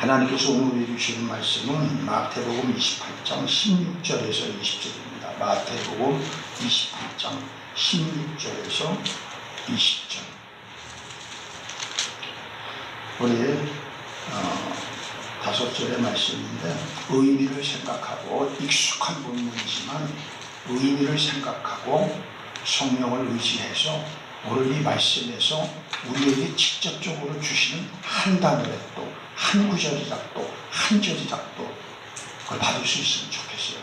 하나님께서 오늘 주시는 말씀은 마태복음 28장 16절에서 20절입니다. 마태복음 28장 16절에서 20절. 우리 5절의 말씀인데, 의미를 생각하고 익숙한 본문이지만 의미를 생각하고 성령을 의지해서 오늘 이 말씀에서 우리에게 직접적으로 주시는 한 단어라도, 한 구절이라도, 한 절이라도 그걸 받을 수 있으면 좋겠어요.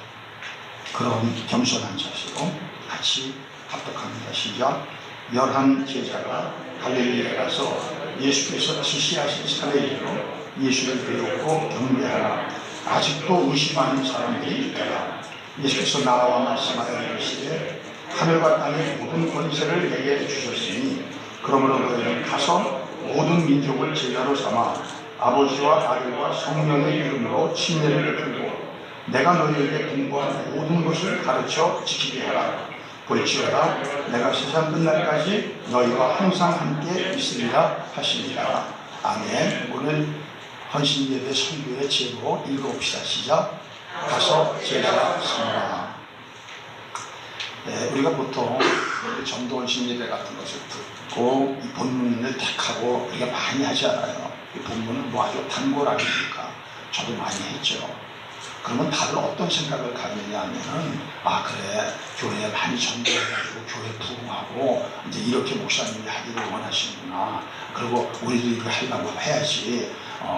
그런 겸손한 자세로 같이 합독합니다. 시작. 11 제자가 갈릴리에 가서 예수께서 지시하신 산에 이르러 예수를 배우고 경배하라. 아직도 의심하는 사람들이 있더라. 예수께서 나와 말씀하여 이르시되 하늘과 땅의 모든 권세를 내게 주셨으니 그러므로 너희는 가서 모든 민족을 제자로 삼아 아버지와 아들과 성령의 이름으로 침례를 베풀고 내가 너희에게 분부한 모든 것을 가르쳐 지키게 하라. 볼지어다 내가 세상 끝날까지 너희와 항상 함께 있으리라 하시니라. 아멘. 오늘 헌신예배 설교의 제목 읽어봅시다. 시작. 가서 제자 삼으라. 네, 우리가 보통 전도 헌신예배 같은 것을 듣고 이 본문을 택하고 우리가 많이 하지 않아요. 이 본문은 뭐 아주 단골 아닙니까? 저도 많이 했죠. 그러면 다들 어떤 생각을 갖느냐 하면은, 아 그래, 교회에 많이 전도해가지고 교회 부흥하고 이제 이렇게 목사님이 하기를 원하시는구나. 그리고 우리도 이거 하려고 해야지.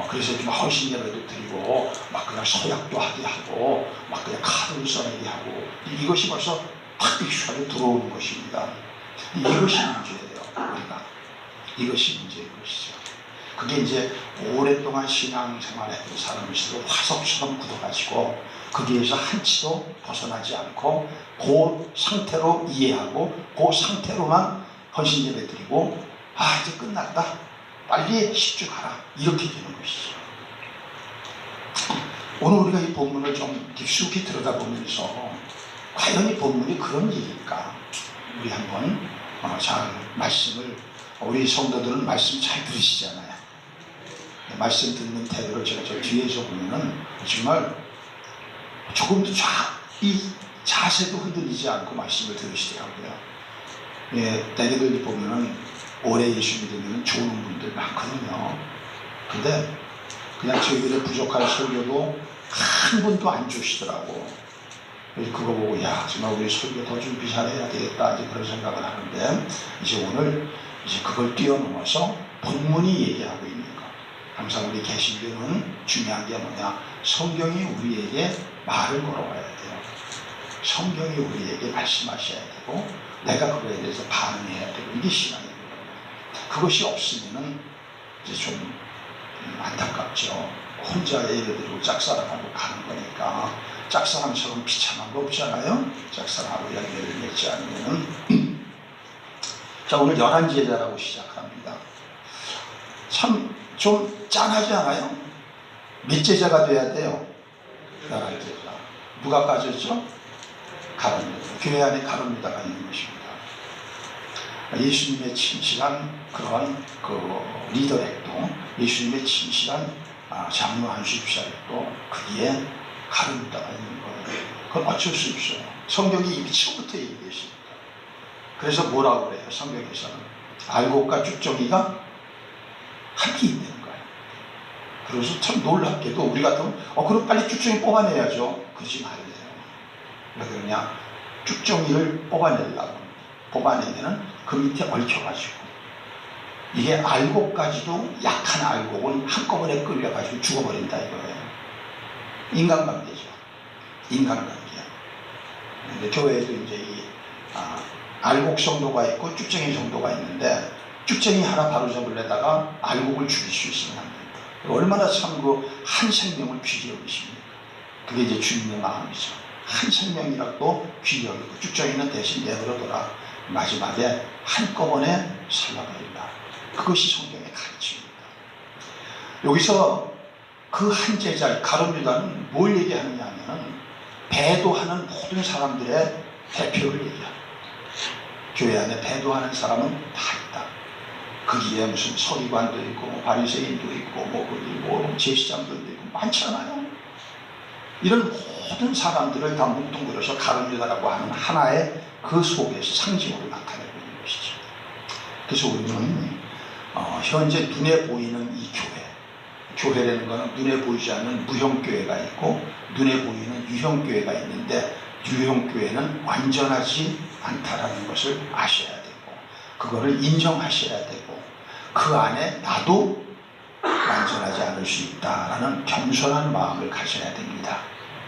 그래서 좀 헌신예배도 드리고 막 그냥 서약도 하게 하고 막 그냥 카드를 써내게 하고, 이것이 벌써 탁 익숙하게 들어오는 것입니다. 이것이 문제예요. 우리가 이것이 문제인 것이죠. 그게 이제 오랫동안 신앙생활했던 사람일수록 화석처럼 굳어가지고 거기에서 한치도 벗어나지 않고 그 상태로 이해하고 그 상태로만 헌신예배 드리고, 아 이제 끝났다, 빨리 십주가라, 이렇게 되는 것이죠. 오늘 우리가 이 본문을 좀 깊숙이 들여다보면서 과연 이 본문이 그런 일일까, 우리 한번 잘 말씀을, 우리 성도들은 말씀 잘 들으시잖아요. 말씀 듣는 태도를 제가 저 뒤에서 보면은 정말 조금도 이 자세도 흔들리지 않고 말씀을 들으시더라고요. 예, 대개들 보면은 오래 예수 믿으면 좋은 분들 많거든요. 근데 그냥 저희들의 부족한 설교도 한 분도 안 주시더라고. 그래서 그거 보고, 야 정말 우리 설교 더 준비 잘해야 되겠다, 이제 그런 생각을 하는데, 이제 오늘 이제 그걸 뛰어넘어서 본문이 얘기하고 있는 거. 항상 우리 개신교는 중요한 게 뭐냐, 성경이 우리에게 말을 걸어와야 돼요. 성경이 우리에게 말씀하셔야 되고 내가 그거에 대해서 반응해야 되고, 이게 신앙입니다. 그것이 없으면은 이제 좀 안타깝죠. 혼자 예를 들고 짝사랑하고 가는 거니까. 짝사랑처럼 비참한 거 없잖아요. 짝사랑하고 연결을 맺지 않으면은. 자, 오늘 11제자라고 시작합니다. 참 좀 짠하지 않아요? 몇 제자가 돼야 돼요? 11제자. 누가 빠졌죠? 가룟유다. 교회 안에 가룟유다가 있는 것입니다. 예수님의 진실한 그런 리더 행동, 예수님의 진실한 장로 안수입사도 거기에 가룟유다가 있는 거예요. 그건 어쩔 수 없어요. 성경이 이미 처음부터 얘기했습니다. 그래서 뭐라고 그래요? 성경에서는 알곡과 쭉정이가 함께 있는 거예요. 그래서 참 놀랍게도 우리 같으면 그럼 빨리 쭉정이 뽑아내야죠. 그러지 말래요. 왜 그러냐, 쭉정이를 뽑아내면은 그 밑에 얽혀가지고, 이게 알곡까지도 약한 알곡은 한꺼번에 끌려가지고 죽어버린다 이거예요. 인간관계죠. 인간관계. 근데 교회에도 이제 알곡 성도가 있고 쭉정이 성도가 있는데, 쭉정이 하나 바로잡으려다가 알곡을 죽일 수 있으면 안 됩니다. 얼마나 참 한 생명을 귀히 여기십니까? 그게 이제 주님의 마음이죠. 한 생명이라도 귀히 여기고 쭉정이는 대신 내버려둬라. 마지막에 한꺼번에 살라버린다. 그것이 성경의 가르침입니다. 여기서 그 한 제자 가룟유다는 뭘 얘기하느냐 하면, 배도하는 모든 거기에 무슨 서기관도 있고 뭐 바리새인도 있고 뭐 제사장들도 있고 많잖아요. 이런 모든 사람들을 다 뭉뚱그려서 가룟유다라고 하는 하나의 그 속에서 상징으로 나타내고 있는 것이죠. 그래서 우리는 현재 눈에 보이는 이 교회라는 것은 눈에 보이지 않는 무형교회가 있고 눈에 보이는 유형교회가 있는데 유형교회는 완전하지 않다라는 것을 아셔야 되고 그거를 인정하셔야 되고 그 안에 나도 완전하지 않을 수 있다라는 겸손한 마음을 가져야 됩니다.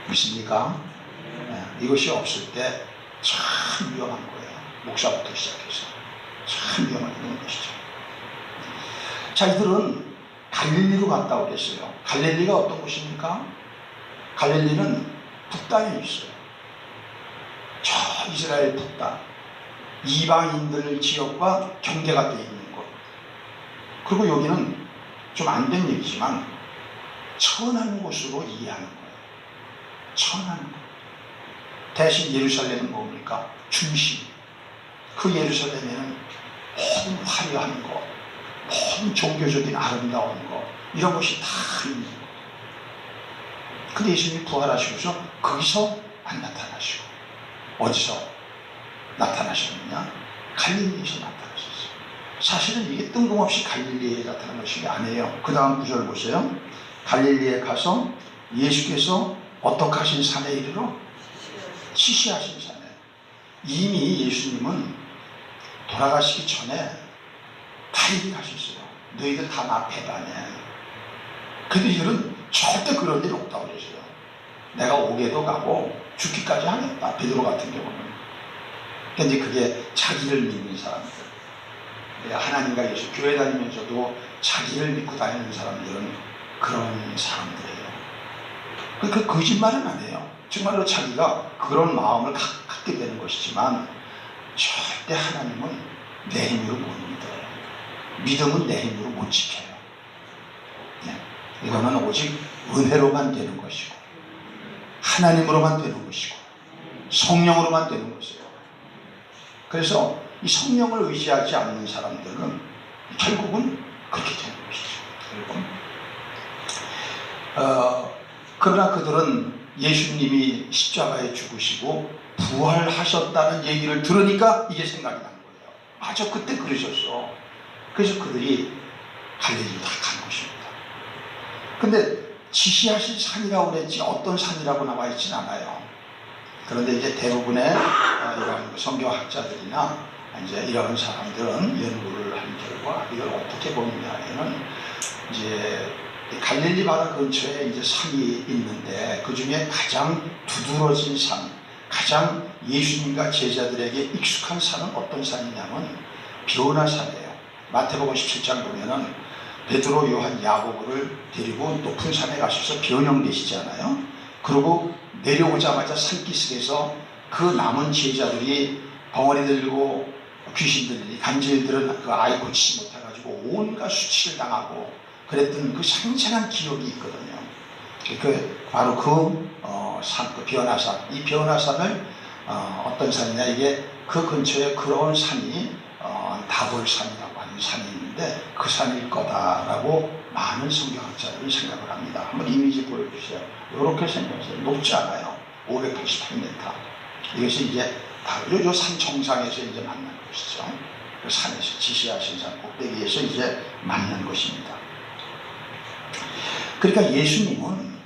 믿습니까? 이것이 없을 때 참 위험한 거예요. 목사부터 시작해서 참 위험하게 되는 것이죠. 자, 이들은 갈릴리로 갔다고 그랬어요. 갈릴리가 어떤 곳입니까? 갈릴리는 북단에 있어요. 저 이스라엘 북단, 이방인들 지역과 경계가 되어 있는 곳. 그리고 여기는 좀 안 된 얘기지만 천한 곳으로 이해하는 거예요. 천한 곳. 대신 예루살렘은 뭡니까? 중심. 그 예루살렘에는 모든 화려한 것, 모든 종교적인 아름다운 것, 이런 것이 다 있는 것. 근데 예수님이 부활하시고서 거기서 안 나타나시고 어디서 나타나셨느냐? 갈릴리에서 나타나셨어요. 사실은 이게 뜬금없이 갈릴리에 나타난 것이 아니에요. 그 다음 구절 보세요. 갈릴리에 가서 예수께서 어떻게 하신 산에 이르러? 시시하신 산에. 이미 예수님은 돌아가시기 전에 다 얘기하셨어요. 너희들 다 나 배반해. 근데 이들은 절대 그런 일 없다고 그러세요. 내가 오게도 가고 죽기까지 하겠다. 베드로 같은 경우는. 근데 그게 자기를 믿는 사람들. 하나님과 예수 교회 다니면서도 자기를 믿고 다니는 사람들은 그런 사람들이에요. 그 거짓말은 안 해요. 정말로 자기가 그런 마음을 갖게 되는 것이지만 절대 하나님은 내 힘으로 못 믿어요. 믿음은 내 힘으로 못 지켜요. 이거는 오직 은혜로만 되는 것이고 하나님으로만 되는 것이고 성령으로만 되는 것이에요. 그래서 이 성령을 의지하지 않는 사람들은 결국은 그렇게 되는 것이죠. 그러나 그들은 예수님이 십자가에 죽으시고 부활하셨다는 얘기를 들으니까 이게 생각이 난 거예요. 맞아, 그때 그러셨어. 그래서 그들이 갈릴리로 다 간 것입니다. 근데 지시하신 산이라고 그랬지 어떤 산이라고 나와 있지는 않아요. 그런데 이제 대부분의 이런 성경학자들이나 이제 이런 사람들은 연구를 한 결과 이걸 어떻게 보느냐 하면은 이제 갈릴리 바다 근처에 이제 산이 있는데 그 중에 가장 두드러진 산, 가장 예수님과 제자들에게 익숙한 산은 어떤 산이냐면 변화산이에요. 마태복음 17장 보면은 베드로, 요한, 야고보를 데리고 높은 산에 가셔서 변형되시잖아요. 그리고 내려오자마자 산기슭에서 그 남은 제자들이 벙어리 들고 귀신 들리니 간질들은 그 아이 고치지 못해가지고 온갖 수치를 당하고 그랬던 그 생생한 기억이 있거든요. 바로 그 변화산. 이 변화산을 어떤 산이냐, 이게 그 근처에 그런 산이 다볼산이라고 하는 산이 있는데 그 산일 거다라고 많은 성경학자들은 생각을 합니다. 한번 이미지 보여주세요. 이렇게 생겼어요. 높지 않아요. 588m. 이것이 이제 요 산 정상에서 이제 만난 것이죠. 그 산에서 지시하신 산 꼭대기에서 이제 만난 것입니다. 그러니까 예수님은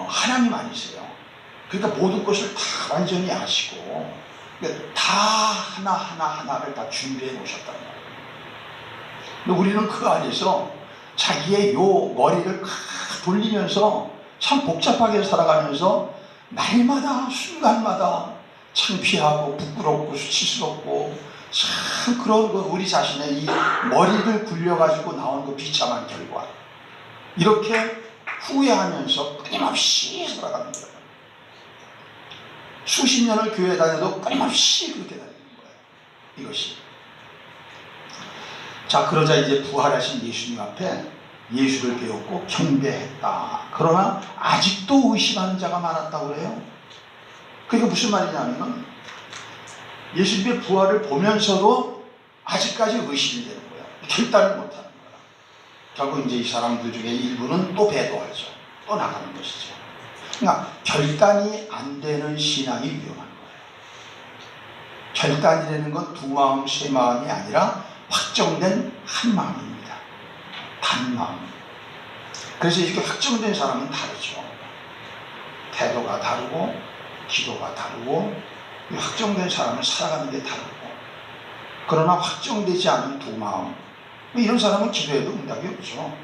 하나님 아니세요. 그러니까 모든 것을 다 완전히 아시고 그러니까 다 하나를 다 준비해 놓으셨단 말이에요. 근데 우리는 그 안에서 자기의 요 머리를 돌리면서 참 복잡하게 살아가면서 날마다 순간마다 창피하고 부끄럽고 수치스럽고 참 그런 우리 자신의 이 머리를 굴려가지고 나온 그 비참한 결과 이렇게 후회하면서 끊임없이 살아가는 거예요. 수십 년을 교회 다녀도 끊임없이 그렇게 다니는 거예요. 이것이. 자, 그러자 이제 부활하신 예수님 앞에 예수를 배웠고 경배했다. 그러나 아직도 의심하는 자가 많았다고 그래요. 그게 무슨 말이냐면 예수님의 부활을 보면서도 아직까지 의심이 되는 거예요. 결단을 못하는 거야. 결국 이제 이 사람들 중에 일부는 또 배도하죠. 또 나가는 것이죠. 그러니까 결단이 안 되는 신앙이 위험한 거예요. 결단이라는 건 두 마음, 세 마음이 아니라 확정된 한 마음입니다. 단 마음. 그래서 이렇게 확정된 사람은 다르죠. 태도가 다르고 기도가 다르고 확정된 사람은 살아가는 게 다르고, 그러나 확정되지 않은 두 마음, 이런 사람은 기도해도 응답이 없죠.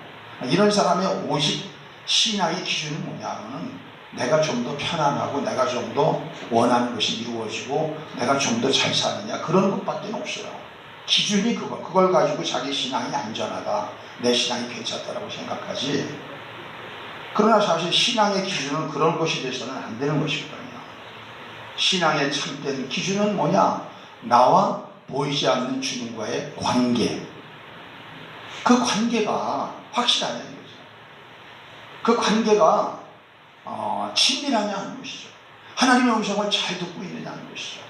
이런 사람의 오직 신앙의 기준은 뭐냐면은 내가 좀 더 편안하고 내가 좀 더 원하는 것이 이루어지고 내가 좀 더 잘 사느냐, 그런 것밖에 없어요. 기준이 그걸 가지고 자기 신앙이 안전하다, 내 신앙이 괜찮다라고 생각하지. 그러나 사실 신앙의 기준은 그런 것이 돼서는 안 되는 것이거든요. 신앙의 참된 기준은 뭐냐? 나와 보이지 않는 주님과의 관계. 그 관계가 확실하냐 이거죠. 그 관계가 친밀하냐 하는 것이죠. 하나님의 음성을 잘 듣고 있느냐 하는 것이죠.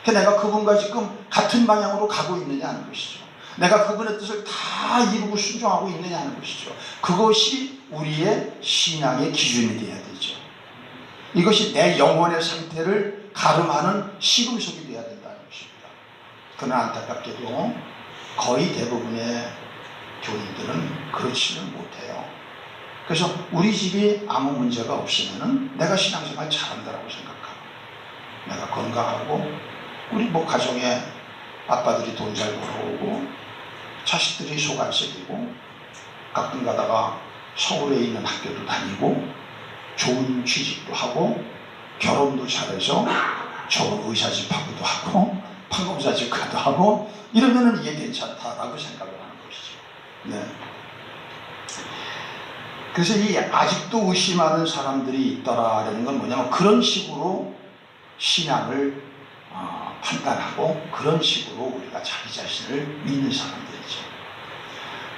내가 그분과 지금 같은 방향으로 가고 있느냐 하는 것이죠. 내가 그분의 뜻을 다 이루고 순종하고 있느냐 하는 것이죠. 그것이 우리의 신앙의 기준이 되어야 되죠. 이것이 내 영혼의 상태를 가름하는 시금석이 되어야 된다는 것입니다. 그러나 안타깝게도 거의 대부분의 교인들은 그렇지는 못해요. 그래서 우리 집이 아무 문제가 없으면 내가 신앙생활 잘한다고 생각하고, 내가 건강하고, 우리 가정에 아빠들이 돈 잘 벌어오고, 자식들이 속 안 썩이고, 가끔 가다가 서울에 있는 학교도 다니고, 좋은 취직도 하고, 결혼도 잘해서 좋은 의사집하고도 하고, 판검사집과도 하고, 이러면은 이게 괜찮다라고 생각을 하는 것이죠. 네. 그래서 이 아직도 의심하는 사람들이 있더라라는 건 뭐냐면 그런 식으로 신앙을 판단하고 그런 식으로 우리가 자기 자신을 믿는 사람들이죠.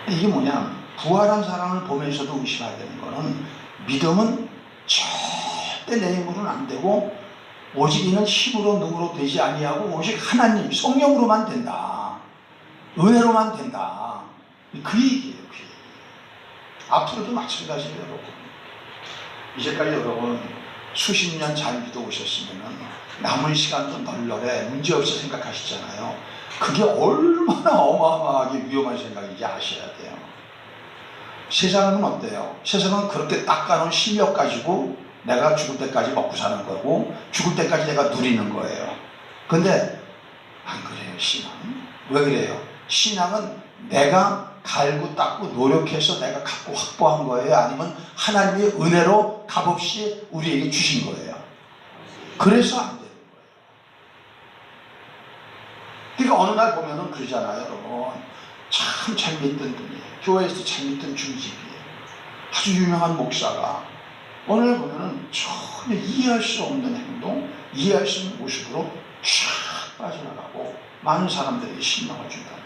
이게 뭐냐, 부활한 사람을 보면서도 의심해야 되는 거는 믿음은 절대 내 힘으로는 안 되고 오직 이는 힘으로 능으로 되지 아니하고 오직 하나님 성령으로만 된다, 은혜로만 된다, 그 얘기예요. 그 얘기. 앞으로도 마찬가지예요. 여러분, 이제까지 여러분 수십 년 잘 믿어 오셨으면 남은 시간도 널널해 문제없이 생각하시잖아요. 그게 얼마나 어마어마하게 위험한 생각인지 아셔야 돼요. 세상은 어때요? 세상은 그렇게 닦아놓은 실력 가지고 내가 죽을 때까지 먹고 사는 거고 죽을 때까지 내가 누리는 거예요. 근데 안 그래요. 신앙은 왜 그래요? 신앙은 내가 갈고 닦고 노력해서 내가 갖고 확보한 거예요? 아니면 하나님의 은혜로 값없이 우리에게 주신 거예요? 그래서 안 되는 거예요. 그러니까 어느 날 보면은 그러잖아요. 여러분, 참 잘 믿던 분이에요. 교회에서 잘 믿던 중직이에요. 아주 유명한 목사가 어느 날 보면은 전혀 이해할 수 없는 행동, 이해할 수 없는 모습으로 쫙 빠져나가고 많은 사람들에게 실망을 준다.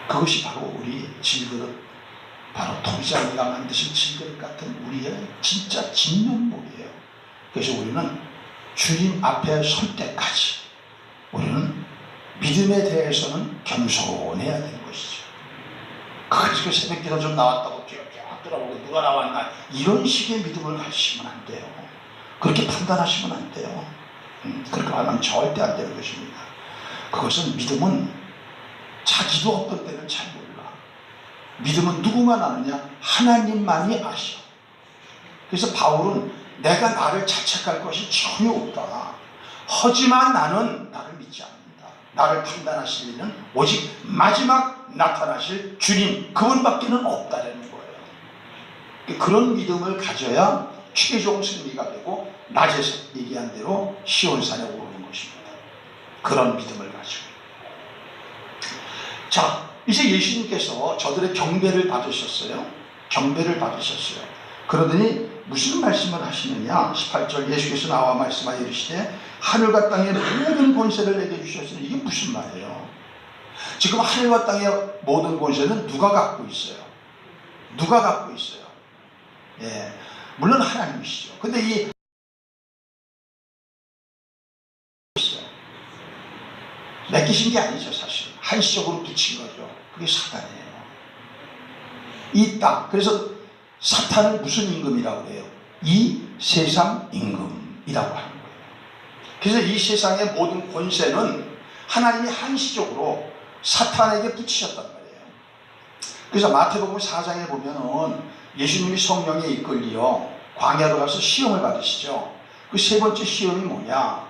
그것이 바로 우리 질그릇, 바로 통장이가 만드신 질그릇 같은 우리의 진짜 진면목이에요. 그래서 우리는 주님 앞에 설 때까지 우리는 믿음에 대해서는 겸손해야 되는 것이죠. 그래서 새벽기도 좀 나왔다고 하더라고, 누가 나왔나, 이런 식의 믿음을 가지시면 안 돼요. 그렇게 판단하시면 안 돼요. 그렇게 하면 절대 안 되는 것입니다. 그것은 믿음은 자기도 어떤 때는 잘 몰라. 믿음은 누구만 아느냐? 하나님만이 아셔. 그래서 바울은 내가 나를 자책할 것이 전혀 없다. 하지만 나는 나를 믿지 않는다. 나를 판단하실 이는 오직 마지막 나타나실 주님, 그분밖에는 없다라는 거예요. 그런 믿음을 가져야 최종 승리가 되고 낮에서 얘기한 대로 시온산에 오르는 것입니다. 그런 믿음을 가지고. 자, 이제 예수님께서 저들의 경배를 받으셨어요. 경배를 받으셨어요. 그러더니 무슨 말씀을 하시느냐? 18절, 예수께서 나와 말씀하여 이르시되 하늘과 땅의 모든 권세를 내게 주셨으니, 이게 무슨 말이에요? 지금 하늘과 땅의 모든 권세는 누가 갖고 있어요? 누가 갖고 있어요? 예, 물론 하나님이시죠. 근데 이 맡기신 게 아니죠. 사실 한시적으로 붙인 거죠. 그게 사단이에요. 이 땅. 그래서 사탄은 무슨 임금이라고 해요? 이 세상 임금이라고 하는 거예요. 그래서 이 세상의 모든 권세는 하나님이 한시적으로 사탄에게 붙이셨단 말이에요. 그래서 마태복음 4장에 보면은 예수님이 성령에 이끌려 광야로 가서 시험을 받으시죠. 그 세 번째 시험이 뭐냐?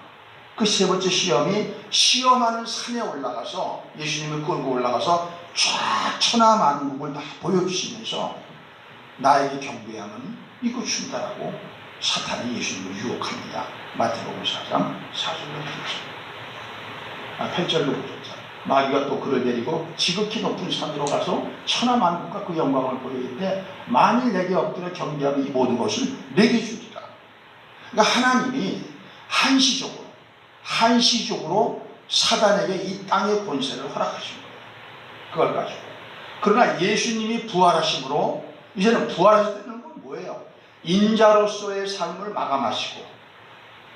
그 세 번째 시험이 시험하는 산에 올라가서 예수님을 끌고 올라가서 쫙 천하만국을 다 보여주시면서 나에게 경배하면 이거 준다라고 사탄이 예수님을 유혹합니다. 마태복음 4장 4절로 8절. 8절로 보셨죠. 마귀가 또 그를 데리고 지극히 높은 산으로 가서 천하만국과 그 영광을 보여주는데 만일 내게 엎드려 경배하면 이 모든 것을 내게 주리라. 그러니까 하나님이 한시적으로 사단에게 이 땅의 권세를 허락하신 거예요. 그걸 가지고. 그러나 예수님이 부활하심으로 이제는 부활하셨다는 건 뭐예요? 인자로서의 삶을 마감하시고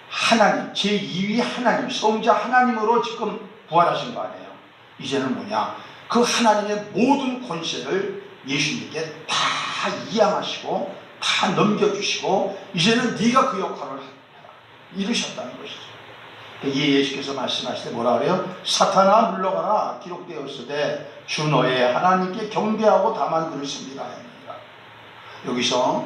하나님, 제2위 하나님, 성자 하나님으로 지금 부활하신 거 아니에요. 이제는 뭐냐? 그 하나님의 모든 권세를 예수님께 다 이양하시고 다 넘겨주시고 이제는 네가 그 역할을 해라 이루셨다는 것이죠. 예수께서 말씀하실 때 뭐라 그래요? 사탄아 물러가라 기록되었으되 주 너의 하나님께 경배하고 다만 그를 섬기라 합니다. 여기서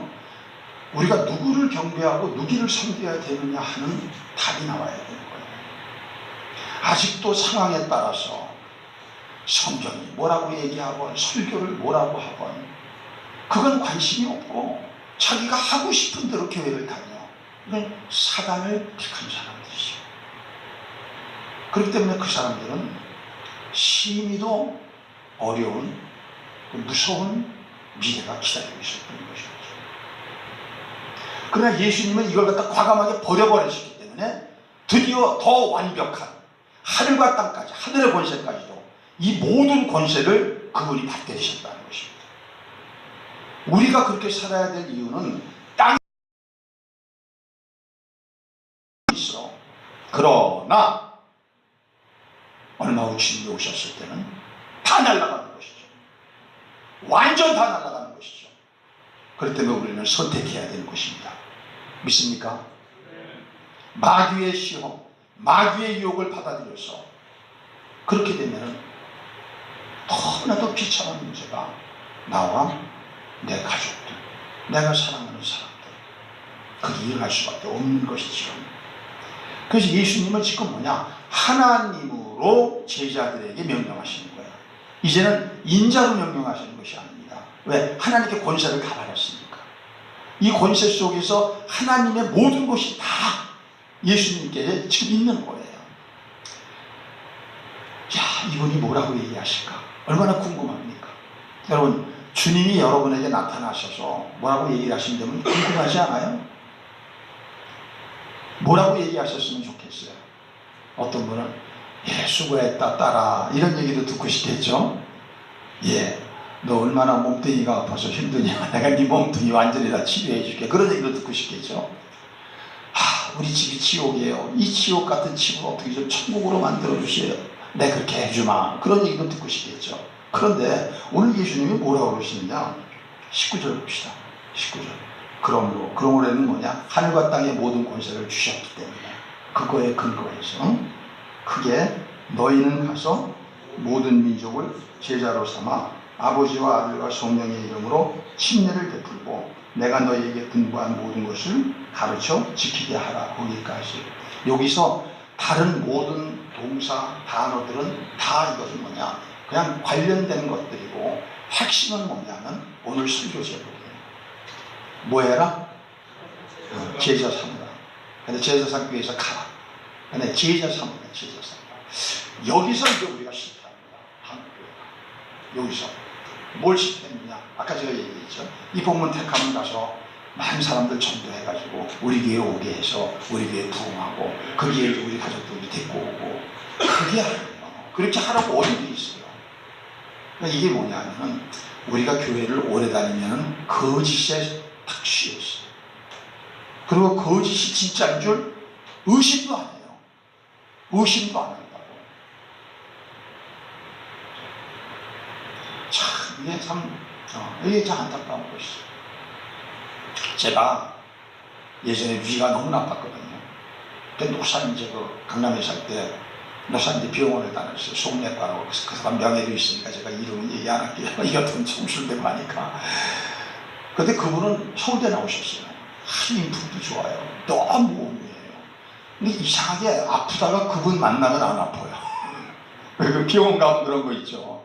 우리가 누구를 경배하고 누구를 섬겨야 되느냐 하는 답이 나와야 되는 거예요. 아직도 상황에 따라서 성경이 뭐라고 얘기하건 설교를 뭐라고 하건 그건 관심이 없고 자기가 하고 싶은 대로 교회를 다녀. 이건 사단을 택한 사람들이죠. 그렇기 때문에 그 사람들은 심히도 어려운 무서운 미래가 기다리고 있었던 것이죠. 그러나 예수님은 이걸 갖다 과감하게 버려버리셨기 때문에 드디어 더 완벽한 하늘과 땅까지 하늘의 권세까지도 이 모든 권세를 그분이 받들으셨다는 것입니다. 우리가 그렇게 살아야 될 이유는 땅이 있어. 그러나 얼마 후 주님이 오셨을 때는 다 날아가는 것이죠. 완전 다 날아가는 것이죠. 그렇기 때문에 우리는 선택해야 되는 것입니다. 믿습니까? 마귀의 시험, 마귀의 유혹을 받아들여서 그렇게 되면 너무나도 비참한 문제가 나와 내 가족들, 내가 사랑하는 사람들 그게 일어날 수밖에 없는 것이죠. 그래서 예수님은 지금 뭐냐? 하나님으로 제자들에게 명령하시는 거예요. 이제는 인자로 명령하시는 것이 아닙니다. 왜? 하나님께 권세를 다 받았으니까. 이 권세 속에서 하나님의 모든 것이 다 예수님께 지금 있는 거예요. 야, 이분이 뭐라고 얘기하실까? 얼마나 궁금합니까? 여러분, 주님이 여러분에게 나타나셔서 뭐라고 얘기하신다면 궁금하지 않아요? 뭐라고 얘기하셨으면 좋겠어요? 어떤 분은 예, 수고했다 딸아 이런 얘기도 듣고 싶겠죠? 예, 너 얼마나 몸뚱이가 아파서 힘드냐, 내가 네 몸뚱이 완전히 다 치료해 줄게, 그런 얘기도 듣고 싶겠죠? 우리 집이 지옥이에요. 이 지옥 같은 집을 어떻게 좀 천국으로 만들어 주세요. 내 그렇게 해주마, 그런 얘기도 듣고 싶겠죠? 그런데 오늘 예수님이 뭐라고 그러시느냐? 19절 봅시다. 19절. 그러므로는 뭐냐? 하늘과 땅의 모든 권세를 주셨기 때문에 그거에 근거해서 크게 너희는 가서 모든 민족을 제자로 삼아 아버지와 아들과 성령의 이름으로 침례를 베풀고 내가 너희에게 분부한 모든 것을 가르쳐 지키게 하라. 거기까지. 여기서 다른 모든 동사 단어들은 다 이것은 뭐냐? 그냥 관련된 것들이고 핵심은 뭐냐면 오늘 설교 제목이에요. 뭐 해라? 제자 삼으라. 근데 제자 삼기 위해서 가라. 근데 제자 삼으라. 제자 삼으라. 여기서 이제 우리가 실패합니다. 한국교회가. 여기서 뭘 실패했느냐? 아까 제가 얘기했죠. 이 본문 택하면 가서 많은 사람들 전도해가지고 우리 교회 오게 해서 우리 교회 부흥하고 거기에 우리 가족들이 데리고 오고 그게 아니에요. 그렇게 하라고 어디도 있어요. 그러니까 이게 뭐냐면 우리가 교회를 오래 다니면 거짓에 딱 씌었어요. 그리고 거짓이 진짜인 줄 의심도 안 해요. 의심도 안 한다고. 이게 이게 참 안타까운 것이죠. 제가 예전에 위가 너무 나빴거든요. 노산 이제 강남에 살 때 노산 이제 병원을 다녔어요. 속내과라고. 그 사람 명예도 있으니까 제가 이름은 얘기 안 할게요. 이것도 청술되고 하니까. 근데 그분은 서울대 나오셨어요. 인품도 좋아요. 너무 모험이에요. 근데 이상하게 아프다가 그분 만나면 안 아파요. 그 병원 가면 그런 거 있죠.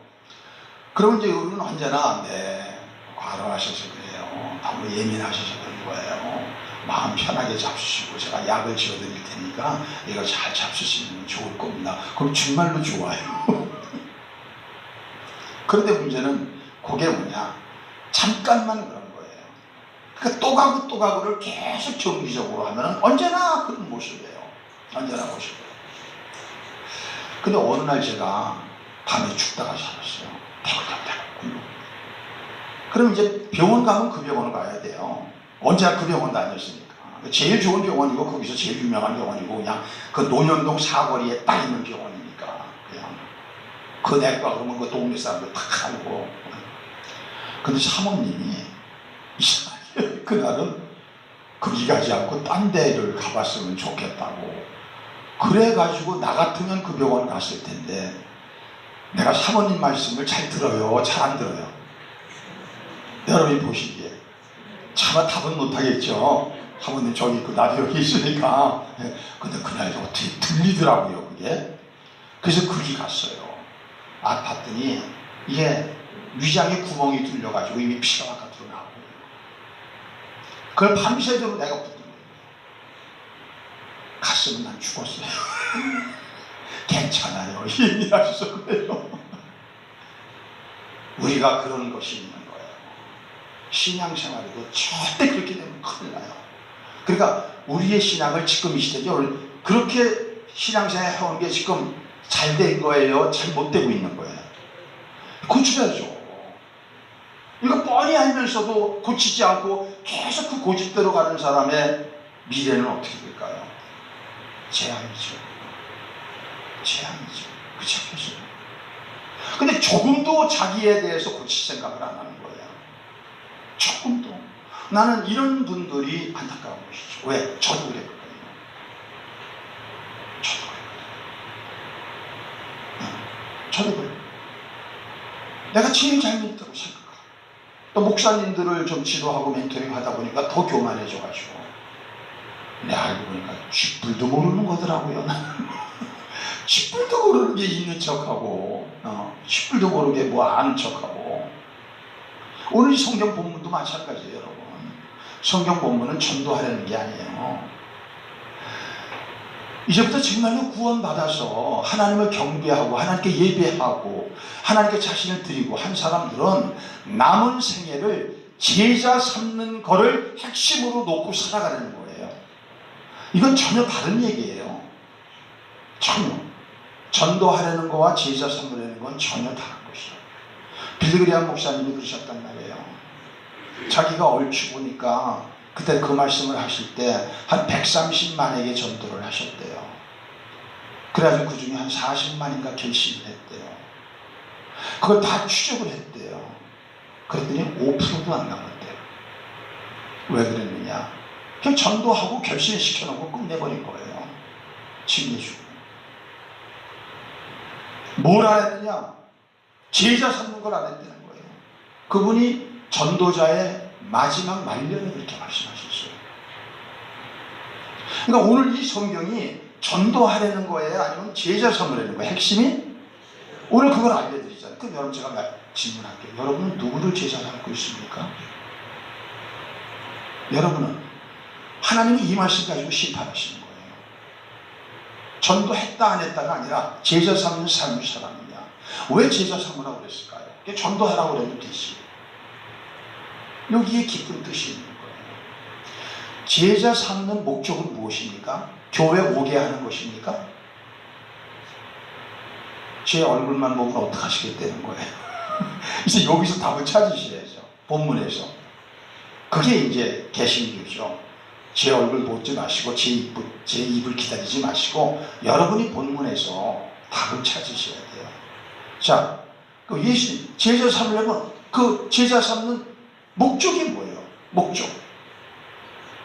그러면 이제 우리는 언제나 과로하셔서 그래요. 너무 예민하셔서 그런 거예요. 마음 편하게 잡수시고 제가 약을 지어드릴 테니까 이거 잘 잡수시면 좋을 겁니다. 그럼 정말로 좋아요. 그런데 문제는 그게 뭐냐, 잠깐만 그런 거예요. 그러니까 또 가고 또 가고를 계속 정기적으로 하면 언제나 그런 모습이에요. 언제나 모습이에요. 근데 어느 날 제가 밤에 죽다가 살았어요. 대굴대굴. 그럼 이제 병원 가면 그 병원을 가야 돼요. 언제나 그 병원 다녔으니까. 제일 좋은 병원이고 거기서 제일 유명한 병원이고 그냥 그 논현동 사거리에 딱 있는 병원이니까 그냥 그 내과 그러면 그 동네 사람들 다 알고. 근데 사모님이 이상하게 그날은 거기 가지 않고 딴 데를 가봤으면 좋겠다고. 그래가지고 나 같으면 그 병원 갔을 텐데 내가 사모님 말씀을 잘 들어요? 잘 안 들어요? 여러분이 보시기에 차마 답은 못하겠죠. 사모님 저기 그 나도 여기 있으니까. 근데 그날 어떻게 들리더라고요 그게. 그래서 거기 갔어요. 봤더니 이게 위장에 구멍이 뚫려가지고 이미 피가 바깥으로 나오고 그걸 밤새도록 내가 붙들고 갔으면 난 죽었어요. 괜찮아요. 얘기하셔서 그래요. 우리가 그런 것이 있는 거예요. 신앙생활에도 절대 그렇게 되면 큰일 나요. 그러니까 우리의 신앙을 지금 이 시대에 그렇게 신앙생활 해온 게 지금 잘 된 거예요? 잘 못 되고 있는 거예요? 고쳐야죠. 이거 뻔히 알면서도 고치지 않고 계속 그 고집대로 가는 사람의 미래는 어떻게 될까요? 재앙이죠. 재앙이죠. 그렇지 않겠어요? 근데 조금도 자기에 대해서 고칠 생각을 안 하는 거예요. 조금도. 나는 이런 분들이 안타까운 것이죠. 왜? 저도 그랬거든요. 저도 그랬거든요. 저도 그래요. 내가 제일 잘못했다고 생각하고 또 목사님들을 좀 지도하고 멘토링 하다 보니까 더 교만해져가지고 내가 알고 보니까 쥐뿔도 모르는 거더라고요. 쥐뿔도 모르는 게 있는 척하고 쥐뿔도 모르게 뭐 아는 척하고. 오늘 이 성경 본문도 마찬가지예요. 여러분, 성경 본문은 전도하려는 게 아니에요. 이제부터 정말로 구원받아서 하나님을 경배하고 하나님께 예배하고 하나님께 자신을 드리고 한 사람들은 남은 생애를 제자 삼는 거를 핵심으로 놓고 살아가는 거예요. 이건 전혀 다른 얘기예요. 전혀. 전도하려는 거와 제자 삼으려는 건 전혀 다른 것이에요. 빌리그리암 목사님이 그러셨단 말이에요. 자기가 얼추 보니까 그때 그 말씀을 하실 때 한 130만에게 전도를 하셨대요. 그래가지고 그 중에 한 40만인가 결심을 했대요. 그걸 다 추적을 했대요. 그랬더니 5%도 안 남았대요. 왜 그랬느냐? 그냥 전도하고 결심시켜놓고 끝내버린 거예요. 징계주고. 뭘 안 했느냐? 제자 삼는 걸 안 했다는 거예요. 그분이 전도자의 마지막 말년에 그렇게 말씀하셨어요. 그러니까 오늘 이 성경이 전도하려는 거예요? 아니면 제자 삼으려는 거예요? 핵심이? 오늘 그걸 알려드리잖아요. 그럼 여러분 제가 질문할게요. 여러분은 누구를 제자 삼고 있습니까? 여러분은 하나님이 이 말씀 가지고 심판하시는 거예요. 전도했다 안 했다가 아니라 제자 삼는 삶의 사람이냐. 왜 제자 삼으라고 그랬을까요? 전도하라고 그래도 되지. 여기에 깊은 뜻이 있는 거예요. 제자 삼는 목적은 무엇입니까? 교회 오게 하는 것입니까? 제 얼굴만 보면 어떡하시겠다는 거예요. 이제 여기서 답을 찾으셔야죠. 본문에서. 그게 이제 개신교죠. 제 얼굴 보지 마시고 제 입을 기다리지 마시고 여러분이 본문에서 답을 찾으셔야 돼요. 자, 예수님 제자 삼으려면 그 제자 삼는 목적이 뭐예요? 목적.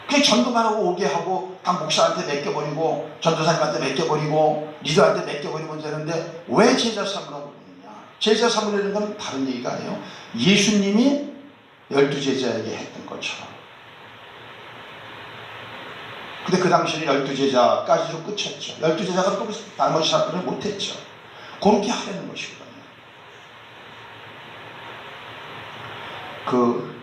그냥 전도만 하고 오게 하고 각 목사한테 맡겨버리고 전도사님한테 맡겨버리고 리더한테 맡겨버리면 되는데 왜 제자 삼으라고 그러느냐. 제자 삼으라는 건 다른 얘기가 아니에요. 예수님이 12제자에게 했던 것처럼. 근데 그 당시에는 12제자까지로 끝이었죠. 12제자가 또 나머지 사건을 못했죠. 그렇게 하려는 것이거든요. 그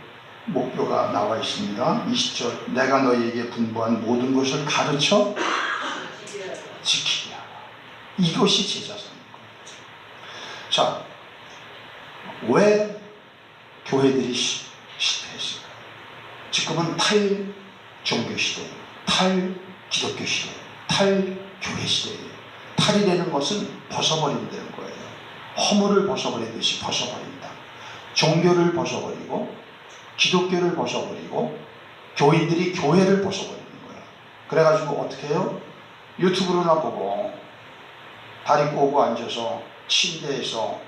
목표가 나와 있습니다. 20절. 내가 너희에게 분부한 모든 것을 가르쳐 지키게 하라. 이것이 제자 삼는 거예요. 자, 왜 교회들이 실패했을까요? 지금은 탈종교 시대예요. 탈기독교 시대예요. 탈교회 시대예요. 탈이라는 것은 벗어버린다는 거예요. 허물을 벗어버리듯이 벗어버린다. 종교를 벗어버리고 기독교를 벗어버리고 교인들이 교회를 벗어버리는 거예요. 그래가지고 어떻게 해요? 유튜브로나 보고 다리 꼬고 앉아서 침대에서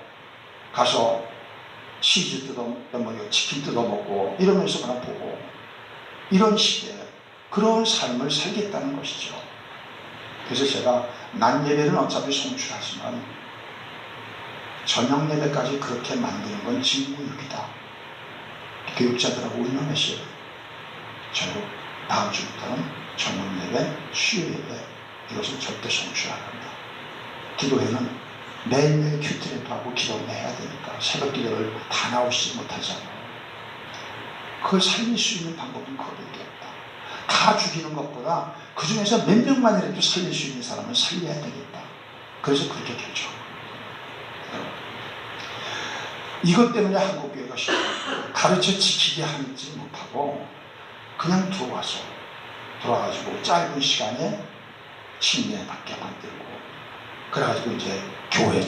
가서 치즈 뜯어먹고 치킨 뜯어먹고 이러면서 그냥 보고 이런 식의 그런 삶을 살겠다는 것이죠. 그래서 제가 낮 예배는 어차피 송출하지만 저녁 예배까지 그렇게 만드는 건 직무유기다. 교육자들하고 의논했어요. 저도 다음 주부터는 저녁 예배, 수요 예배 이것은 절대 송출 안 합니다. 기도회는 매일매일 큐트랩하고 기도를 해야 되니까 새벽 기도를 다 나오시지 못하잖아요. 그걸 살릴 수 있는 방법은 그거밖에 없다. 다 죽이는 것보다 그 중에서 몇 명만이라도 살릴 수 있는 사람은 살려야 되겠다. 그래서 그렇게 결정합니다. 이것 때문에 한국교회가 가르쳐 지키게 하지 못하고 그냥 들어와가지고 짧은 시간에 침례 받게 만들고 그래가지고 이제 교회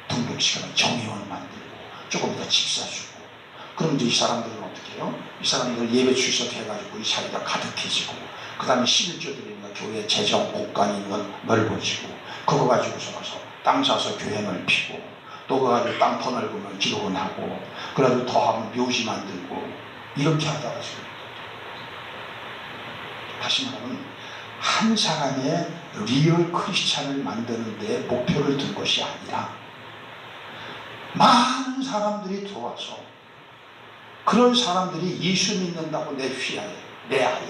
등록 시간에 정회원 만들고 조금 더 집사 주고 그럼 이제 이 사람들은 어떻게 해요? 이 사람들 예배 출석해가지고 이 자리가 가득해지고 그 다음에 11조 드리니까 교회 재정 공간이 넓어지고 그거 가지고서 가서 땅 사서 교회 넓히고 또 그거 가지고 땅 더 넓으면 기도원 하고 그래가지고 더 하면 묘지 만들고 이렇게 하다가 지금 다시 말하면 한 사람의 리얼 크리스찬을 만드는 데 목표를 둔 것이 아니라 많은 사람들이 들어와서 그런 사람들이 예수 믿는다고 내 휘하에 내 아에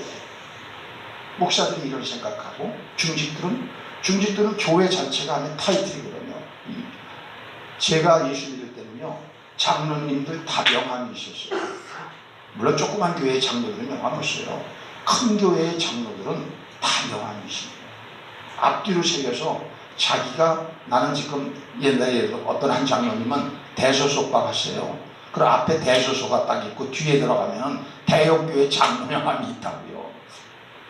목사들이 이런 생각하고 중직들은 교회 자체가 아닌 타이틀이거든요. 제가 예수 믿을 때는요 장로님들 다 명함이 있었어요. 물론 조그만 교회의 장로들은 명함 없어요. 큰 교회의 장로들은 다 명함이 있습니다. 앞뒤로 새겨서 자기가 나는 지금 옛날에 어떤 한 장로님은 대소속박 하세요. 그럼 앞에 대소소가 딱 있고 뒤에 들어가면 대형교회 장로 명함이 있다고요.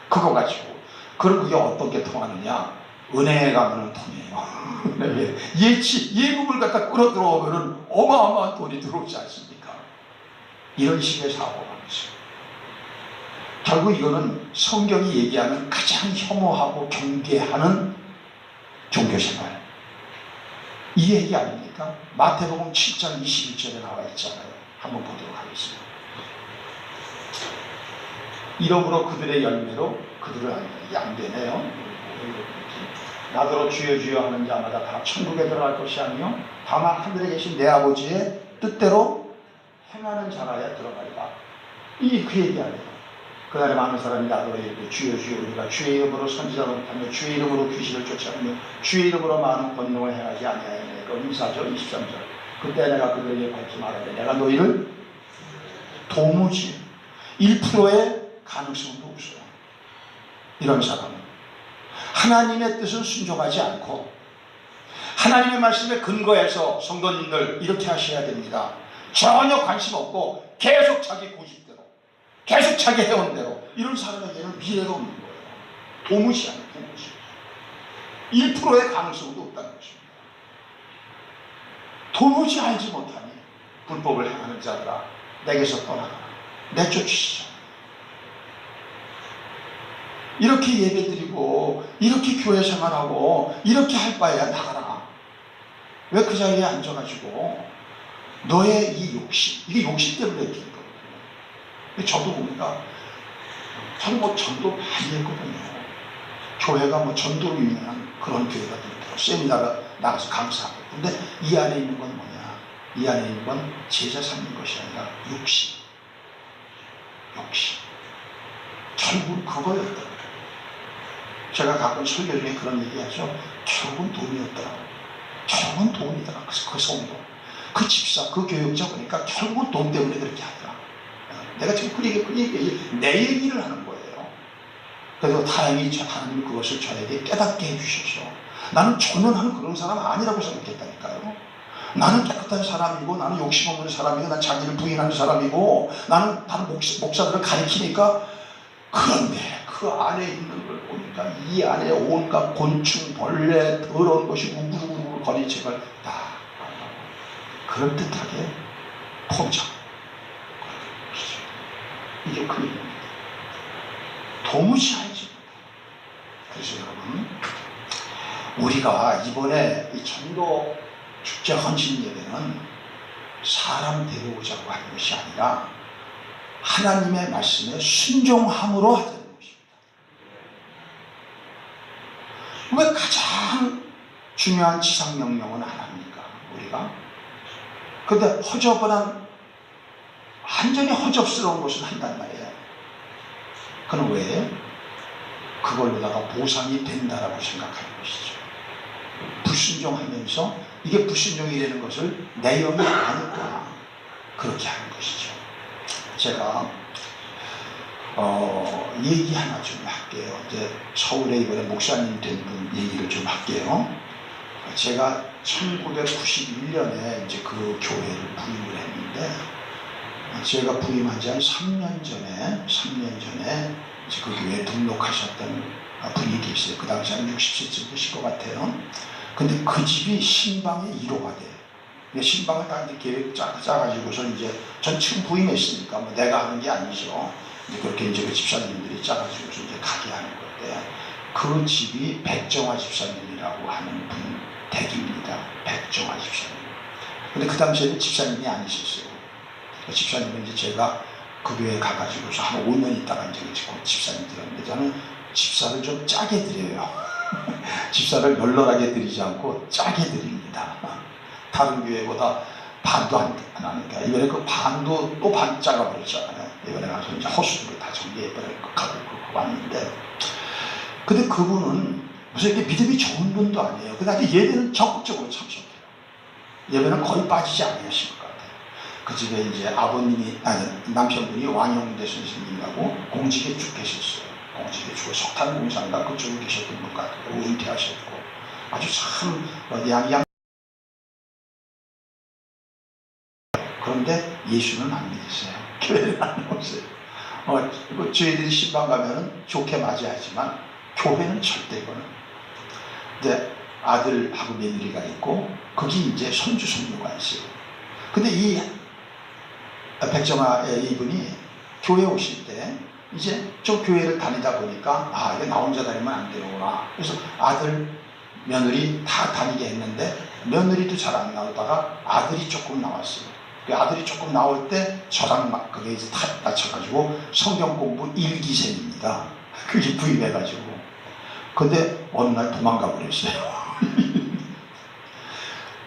그거 가지고 그럼 그게 어떻게 통하느냐? 은행에 가면은 통해요. 예금을 갖다 끌어 들어오면은 어마어마한 돈이 들어오지 않습니까? 이런 식의 사고가 있어요. 결국 이거는 성경이 얘기하는 가장 혐오하고 경계하는 종교생활. 이 얘기 아닙니까? 마태복음 7장 21절에 나와 있잖아요. 한번 보도록 하겠습니다. 이러므로 그들의 열매로 그들을 이게 안 되네요. 나더러 주여 주여 하는 자마다 다 천국에 들어갈 것이 아니요 다만 하늘에 계신 내 아버지의 뜻대로 행하는 자라야 들어가리라. 이 그 얘기 아니에요. 그날에 많은 사람이 나더러 이르되 주여 주여 우리가 주의 이름으로 선지자로 못하며 주의 이름으로 귀신을 쫓아내며 주의 이름으로 많은 권능을 행하지 아니하였느니까. 24절 23절 그때 내가 그들에게 밝히 말하되 내가 너희를 도무지 1%의 가능성도 없어요. 이런 사람은 하나님의 뜻을 순종하지 않고 하나님의 말씀에 근거해서 성도님들 이렇게 하셔야 됩니다. 전혀 관심 없고 계속 자기 고집대로 계속 자기 해온대로 이런 사람에게는 미래가 없는 거예요. 도무지 않는 것입니다. 1%의 가능성도 없다는 것입니다. 도무지 알지 못하니 불법을 행하는 자들아 내게서 떠나가라. 내쫓으시죠. 이렇게 예배드리고 이렇게 교회 생활하고 이렇게 할 바에야 나가라. 왜 그 자리에 앉아가지고 너의 이 욕심, 이게 욕심 때문에 그런 거거든요. 저도 보니까 저는 뭐 전도 많이 했거든요. 교회가 뭐 전도로 유명한 그런 교회가 되더라고요. 세미나가 나가서 강사하고. 근데 이 안에 있는 건 뭐냐? 이 안에 있는 건 제자 삼는 것이 아니라 욕심. 결국은 그거였더라고요. 제가 가끔 설교 중에 그런 얘기하죠. 결국은 돈이었더라고요. 결국은 돈이더라. 그 성도, 그 집사, 그 교육자 보니까 결국은 돈 때문에 그렇게 하더라. 내가 지금 그 얘기 내 얘기를 하는 거예요. 그래서 다행히 하나님이 그것을 저에게 깨닫게 해주셔서 나는 전원하는 그런 사람 아니라고 생각했다니까요. 나는 깨끗한 사람이고, 나는 욕심 없는 사람이고, 난 자기를 부인하는 사람이고, 나는 다른 목사들을 가리키니까. 그런데 그 안에 있는 걸 보니까 이 안에 온갖 곤충, 벌레, 더러운 것이 우글우글 거리 제발 다 그럴듯하게 포장. 이게 그 일입니다. 도무지 알지. 그래서 여러분, 우리가 이번에 이 전도 축제 헌신 예배는 사람 데려오자고 하는 것이 아니라 하나님의 말씀에 순종함으로 하자는 것입니다. 왜 가장 중요한 지상명령은 안 합니까? 우리가? 근데 허접한, 완전히 허접스러운 것을 한단 말이에요. 그건 왜? 그걸로다가 보상이 된다라고 생각하는 것이죠. 불순종하면서 이게 불순종이라는 것을 내용이 아니까 그렇게 하는 것이죠. 제가 얘기 하나 좀 할게요. 이제 서울에 이번에 목사님 된 분 얘기를 좀 할게요. 제가 1991년에 이제 그 교회를 부임을 했는데, 제가 부임한 지 한 3년 전에 이제 그 교회에 등록하셨던 분이 계세요. 그 당시 한 60세쯤 되실 것 같아요. 근데 그 집이 신방의 1호가 돼요. 신방을 다 이제 계획 짜가지고서 이제 전 지금 부임했으니까 뭐 내가 하는 게 아니죠. 이제 그렇게 이제 그 집사님들이 짜가지고서 이제 가게 하는 건데, 그 집이 백정화 집사님이라고 하는 분 댁입니다. 백정화 집사님. 근데 그 당시에는 집사님이 아니셨어요. 집사님은 이제 제가 그 교회에 가가지고서 한 5년 있다가 이제 집사님 들었는데, 저는 집사를 좀 짜게 드려요. 집사를 널널하게 드리지 않고 짜게 드립니다. 다른 교회보다 반도 안 하니까. 이번에 그 반도 또 반 작아버렸잖아요. 이번에 가서 이제 허수들을 다 정리해버리고 왔는데, 근데 그분은 무슨 이렇게 믿음이 좋은 분도 아니에요. 근데 예배는 적극적으로 참석해요. 예배는 거의 빠지지 않으실 것 같아요. 그 집에 이제 남편분이 왕영대 선생님이라고 공직에 쭉 계셨어요. 공직에 쭉 석탄공사인가 그쪽에 계셨던 분 같아요. 은퇴하셨고 아주 참 양양. 그런데 예수는 안 믿으세요. 교회를 안 오세요. 저희들이 신방 가면은 좋게 맞이하지만 교회는 절대 이거는. 근데 아들하고 며느리가 있고 거기 이제 손주가 있어요. 근데 이 백정아 이분이 교회 오실 때 이제 좀 교회를 다니다 보니까 이게 나 혼자 다니면 안 되는구나. 그래서 아들, 며느리 다 다니게 했는데 며느리도 잘 안 나오다가 아들이 조금 나왔어요. 그 아들이 조금 나올 때 저랑 막 그게 이제 다 맞춰가지고 성경 공부 일기생입니다. 그게 부임해가지고. 근데 어느 날 도망가 버렸어요.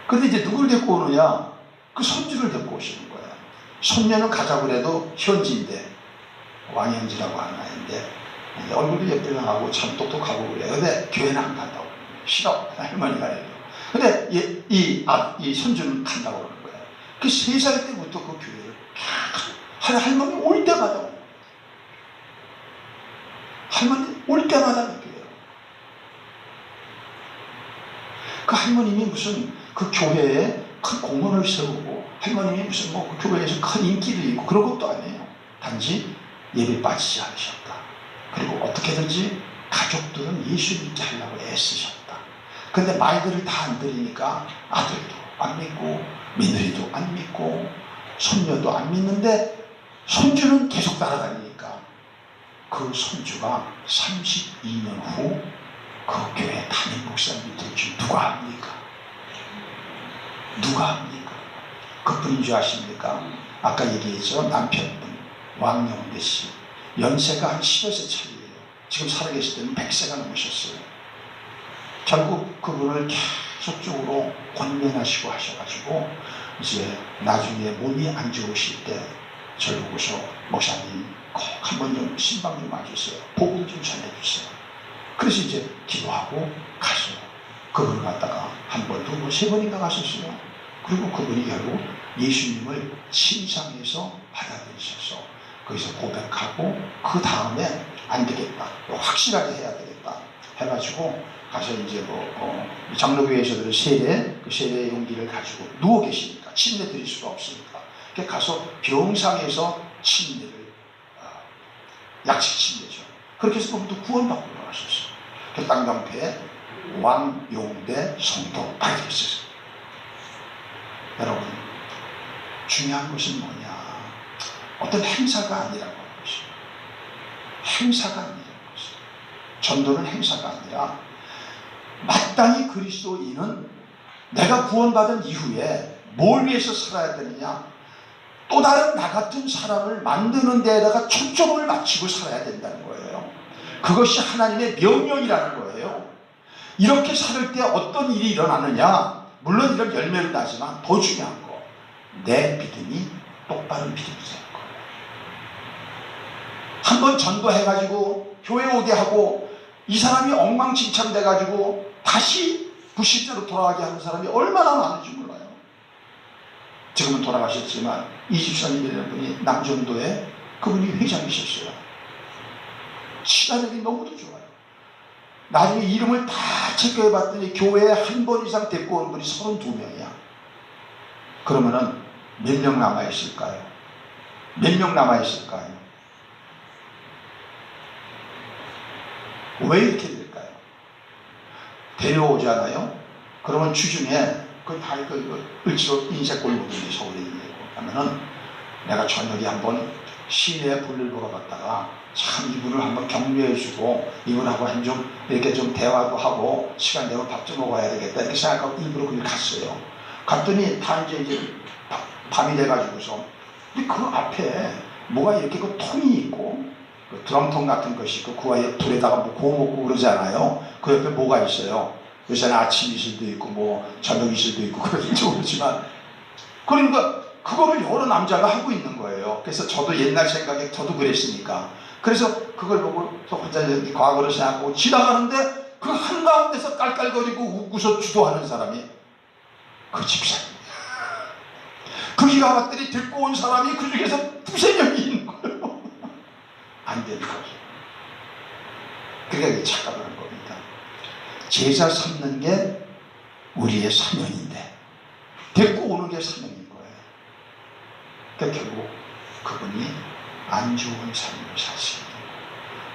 근데 이제 누굴 데리고 오느냐? 그 손주를 데리고 오시는 거예요. 손녀는 가자고 그래도 현지인데, 왕현지라고 하는 아이인데, 얼굴도 예쁘고 참 똑똑하고 그래요. 근데 교회는 안 간다고. 싫어. 할머니가 해요. 근데 이 손주는 간다고 그러는 거예요. 그 3살 때부터 그 교회를 할머니 올 때마다 할머니 올 때마다 그 교회를. 그 할머님이 무슨 그 교회에 큰 공헌을 세우고 할머님이 무슨 뭐 그 교회에서 큰 인기도 있고 그런 것도 아니에요. 단지 예배 빠지지 않으셨다. 그리고 어떻게든지 가족들은 예수 믿게 하려고 애쓰셨다. 그런데 말들을 다 안 들으니까 아들도 안 믿고 며느리도 안 믿고 손녀도 안 믿는데 손주는 계속 따라다니니까 그 손주가 32년 후 그 교회 담임 목사님이 될 줄 누가 합니까? 누가 합니까? 그분인 줄 아십니까? 아까 얘기했죠. 남편분 왕영대 씨. 연세가 한 10여 세 차이예요. 지금 살아계실 때는 100세가 넘으셨어요. 결국 그분을 계속적으로 권면하시고 하셔가지고 이제 나중에 몸이 안 좋으실 때 저를 보고서 목사님 꼭 한번 좀 신방 좀 와주세요. 복음 좀 전해주세요. 그래서 이제 기도하고 가서 그분을 갖다가 한 번, 두 번, 세 번인가 갔었어요. 그리고 그분이 결국 예수님을 침상에서 받아들이셔서 거기서 고백하고 그 다음에 안 되겠다. 확실하게 해야 되겠다. 해가지고 가서 이제 장로교회에서도 세례, 그 세례의 용기를 가지고 누워 계시니까 침례 드릴 수가 없으니까 가서 병상에서 침례를 약식 침례죠. 그렇게 해서 그분도 구원받고 돌아가셨어요. 그 땅경패에 왕용대 성도 받으셨어요. 여러분 중요한 것은 뭐냐? 어떤 행사가 아니라고 하는 것이에요. 행사가 아니라는 것이에요. 전도는 행사가 아니라 마땅히 그리스도인은 내가 구원받은 이후에 뭘 위해서 살아야 되느냐? 또 다른 나 같은 사람을 만드는 데에다가 초점을 맞추고 살아야 된다는 거예요. 그것이 하나님의 명령이라는 거예요. 이렇게 살 때 어떤 일이 일어나느냐? 물론 이런 열매를 따지만 더 중요한 거, 내 믿음이 똑바른 믿음이라는 거예요. 한번 전도해가지고 교회 오게 하고 이 사람이 엉망진창 돼가지고 다시 불신자로 돌아가게 하는 사람이 얼마나 많은지 몰라요. 지금은 돌아가셨지만 이 집사님이라는 분이 남전도에 그분이 회장이셨어요. 시간력이 너무도 좋아요. 나중에 이름을 다 체크해봤더니 교회에 한 번 이상 데리고 온 분이 32명이야. 그러면은 몇 명 남아있을까요? 몇 명 남아있을까요? 왜 이렇게 될까요? 데려오잖아요. 그러면 주중에 을지로 인쇄골 묻은데 서울에 있는 하면은 내가 저녁에 한번 시내에 볼일 보러 갔다가 참 이분을 한번 격려해주고 이분하고 좀 이렇게 좀 대화도 하고 시간 내고 밥 좀 먹어야 되겠다 이렇게 생각하고 일부러 거기 갔어요. 갔더니 다 이제 밤이 돼가지고서 근데 그 앞에 뭐가 이렇게 그 통이 있고 그 드럼통 같은 것이 있고 그 아예 불에다가 뭐 구워 먹고 그러잖아요. 그 옆에 뭐가 있어요. 요새는 아침 이슬도 있고 뭐 저녁 이슬도 있고 그런지 모르지만 그러니까 그거를 여러 남자가 하고 있는 거예요. 그래서 저도 옛날 생각에 저도 그랬으니까 그래서 그걸 보고 저 혼자 과거를 생각하고 지나가는데 그 한가운데서 깔깔거리고 웃고서 주도하는 사람이 그 집사님. 거기가 왔더니 데리고 온 사람이 그 중에서 두세 명이 있는 거예요. 안 되는 거죠. 그러니까 착각을 한 겁니다. 제자 삼는 게 우리의 사명인데 데리고 오는 게 사명인 거예요. 그러니까 결국 그분이 안 좋은 삶을 사시고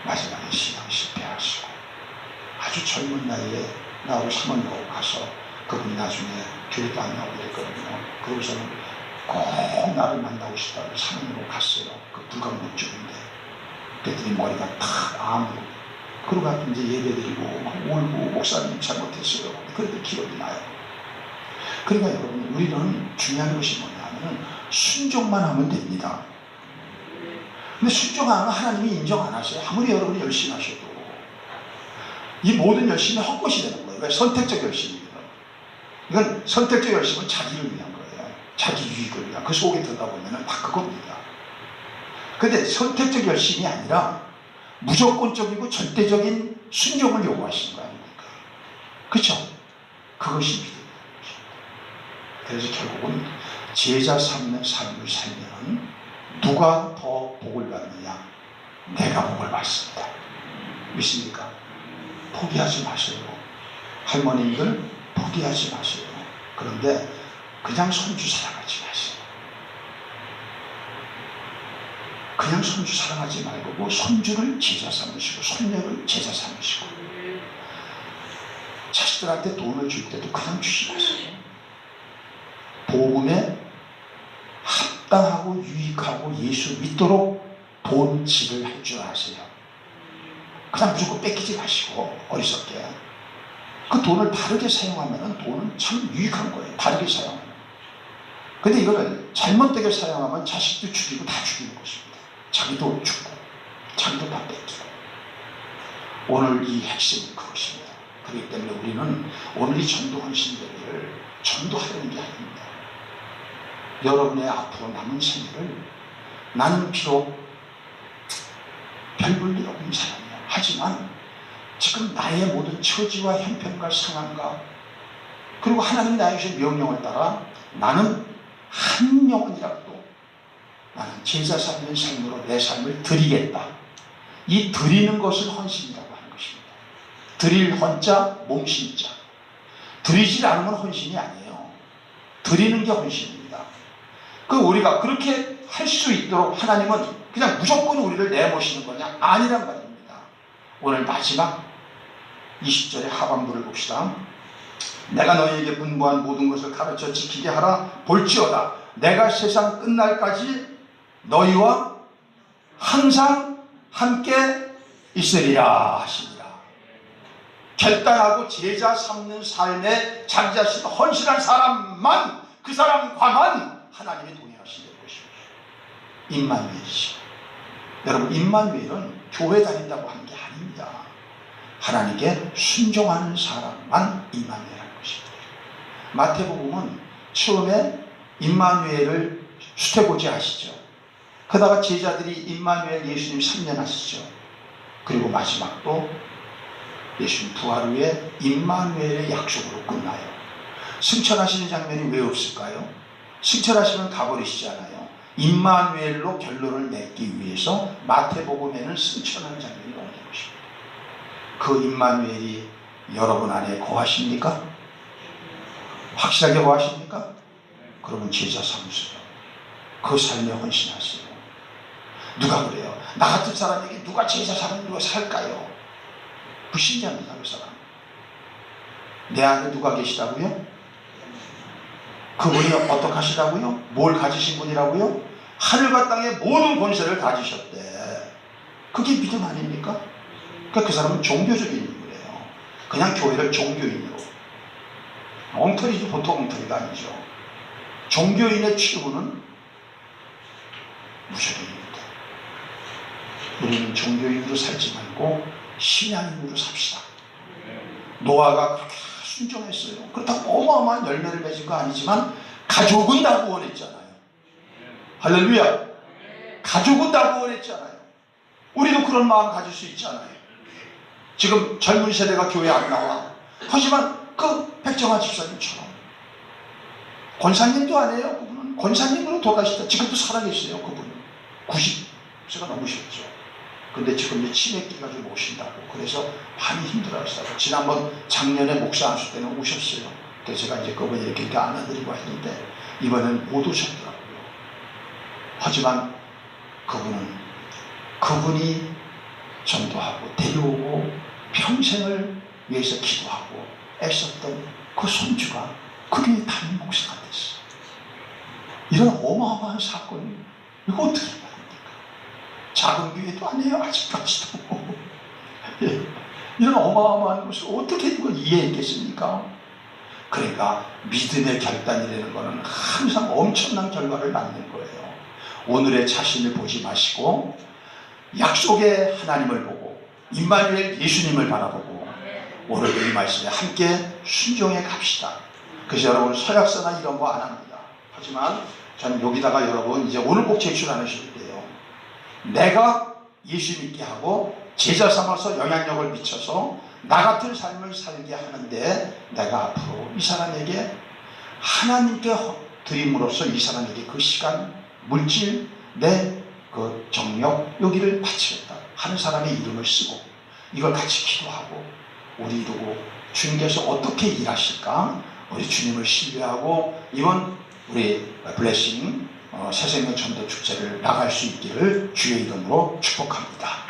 마지막에 신앙 실패하시고 아주 젊은 나이에 나하고 상원가고 가서 그분이 나중에 교회도 안 나오게 됐거든요. 그러고서는 꼭 나를 만나고 싶다고 상원으로 갔어요. 그 불가능 쪽인데 그랬더니 머리가 탁 아무로 그러고 이제 예배드리고 막 울고 목사님 잘못했어요. 그래도 기억이 나요. 그러니까 여러분 우리는 중요한 것이 뭐냐면 순종만 하면 됩니다. 근데 순종 안 하면 하나님이 인정 안 하세요. 아무리 여러분이 열심히 하셔도 이 모든 열심이 헛것이 되는 거예요. 선택적 열심입니다. 이건 선택적 열심은 자기를 위한 거예요. 자기 유익을 위한 그 속에 들어가 보면 다 그겁니다. 근데 선택적 열심이 아니라 무조건적이고 절대적인 순종을 요구하시는 거 아닙니까? 그렇죠? 그것이 믿음입니다. 그래서 결국은 제자 삼는 삶을 살면 누가 더 복을 받느냐? 내가 복을 받습니다. 믿습니까? 포기하지 마세요. 할머님들 포기하지 마세요. 그런데 그냥 손주 사랑하지 마세요. 그냥 손주 사랑하지 말고 뭐 손주를 제자 삼으시고 손녀를 제자 삼으시고 자식들한테 돈을 줄 때도 그냥 주지 마세요. 복음에 합당하고 유익하고 예수 믿도록 돈질을 할 줄 아세요. 그냥 무조건 뺏기지 마시고 어리석게 그 돈을 바르게 사용하면 돈은 참 유익한 거예요. 바르게 사용하면 근데 이거를 잘못되게 사용하면 자식도 죽이고 다 죽이는 것입니다. 자기도 죽고 자기도 다 뺏기고. 오늘 이 핵심은 그것입니다. 그렇기 때문에 우리는 오늘 이 전도헌신대회를 전도하려는 게 아닙니다. 여러분의 앞으로 남은 생애를 나는 비록 별 볼 일 없는 사람이야. 하지만 지금 나의 모든 처지와 형편과 상황과 그리고 하나님 나에게 주신 명령을 따라 나는 한 영혼이라도 나는 제자 삼는 삶으로 내 삶을 드리겠다. 이 드리는 것을 헌신이라고 하는 것입니다. 드릴 헌자 몸신자. 드리지 않으면 헌신이 아니에요. 드리는 게 헌신입니다. 우리가 그렇게 할 수 있도록 하나님은 그냥 무조건 우리를 내모시는 거냐? 아니란 말입니다. 오늘 마지막 20절의 하반부를 봅시다. 내가 너희에게 분부한 모든 것을 가르쳐 지키게 하라. 볼지어다 내가 세상 끝날까지 너희와 항상 함께 있으리라 하시니라. 결단하고 제자 삼는 삶에 자기 자신을 헌신한 사람만, 그 사람과만 하나님이 동행하시는 것입니다. 임마누엘이죠. 여러분, 임마누엘은 교회 다닌다고 하는 게 아닙니다. 하나님께 순종하는 사람만 임마누엘하는 것입니다. 마태복음은 처음에 임마누엘을 수태고지 하시죠. 그러다가 제자들이 임마누엘 예수님 3년 하시죠. 그리고 마지막도 예수님 부활 후에 임마누엘의 약속으로 끝나요. 승천하시는 장면이 왜 없을까요? 승천하시면 가버리시잖아요. 임마누엘로 결론을 맺기 위해서 마태복음에는 승천하는 장면이 나오는 것입니다. 그 임마누엘이 여러분 안에 거하십니까? 확실하게 거하십니까? 그러면 제자 삼으세요. 그 삶에 헌신하세요. 누가 그래요? 나 같은 사람에게 누가 제자 삼으면 누가 살까요? 불신자입니다. 그 사람. 내 안에 누가 계시다고요? 그분이 어떻게 하시다고요? 뭘 가지신 분이라고요? 하늘과 땅의 모든 권세를 가지셨대. 그게 믿음 아닙니까? 그러니까 그 사람은 종교적인 인물이에요. 그냥 교회를 종교인으로. 엉터리지 보통 엉터리가 아니죠. 종교인의 취부는 무속인입니다. 우리는 종교인으로 살지 말고 신앙인으로 삽시다. 노아가 그렇게 순종했어요. 그렇다고 어마어마한 열매를 맺은 거 아니지만 가족은 다 구원했잖아요. 할렐루야. 가족은 다 구원했잖아요. 우리도 그런 마음 가질 수 있잖아요. 지금 젊은 세대가 교회 안 나와. 하지만 그 백정아 집사님처럼 권사님도 아니에요. 그분은 권사님으로 돌아가시다. 지금도 살아계세요. 그분은 90세가 넘으셨죠. 근데 지금 치매기가 좀 오신다고. 그래서 많이 힘들어하시다고. 지난번 작년에 목사 안수 때는 오셨어요. 그래서 제가 이제 그분 이렇게 안아드리고 했는데 이번엔 못 오셨더라고요. 하지만 그분이 전도하고 데려오고 평생을 위해서 기도하고 애썼던 그 손주가 그게 담임 목사가 됐어. 이런 어마어마한 사건이 이거 어떻게 말합니까? 작은 교회도 아니에요. 아직까지도. 예. 이런 어마어마한 것을 어떻게 누가 이해했겠습니까? 그러니까 믿음의 결단이라는 것은 항상 엄청난 결과를 낳는 거예요. 오늘의 자신을 보지 마시고 약속의 하나님을 보고 임마누엘 예수님을 바라보고 오늘도 이 말씀에 함께 순종해 갑시다. 그래서 여러분 서약서나 이런 거 안 합니다. 하지만 저는 여기다가 여러분 이제 오늘 꼭 제출 안 하셔도 돼요. 내가 예수 믿게 하고 제자 삼아서 영향력을 미쳐서 나 같은 삶을 살게 하는데 내가 앞으로 이 사람에게 하나님께 드림으로써 이 사람에게 그 시간, 물질, 내 그 정력 여기를 바치겠다 하는 사람의 이름을 쓰고 이걸 같이 기도하고 우리 이루고 주님께서 어떻게 일하실까 우리 주님을 신뢰하고 이번 우리 블레싱 새생명 전도 축제를 나갈 수 있기를 주의 이름으로 축복합니다.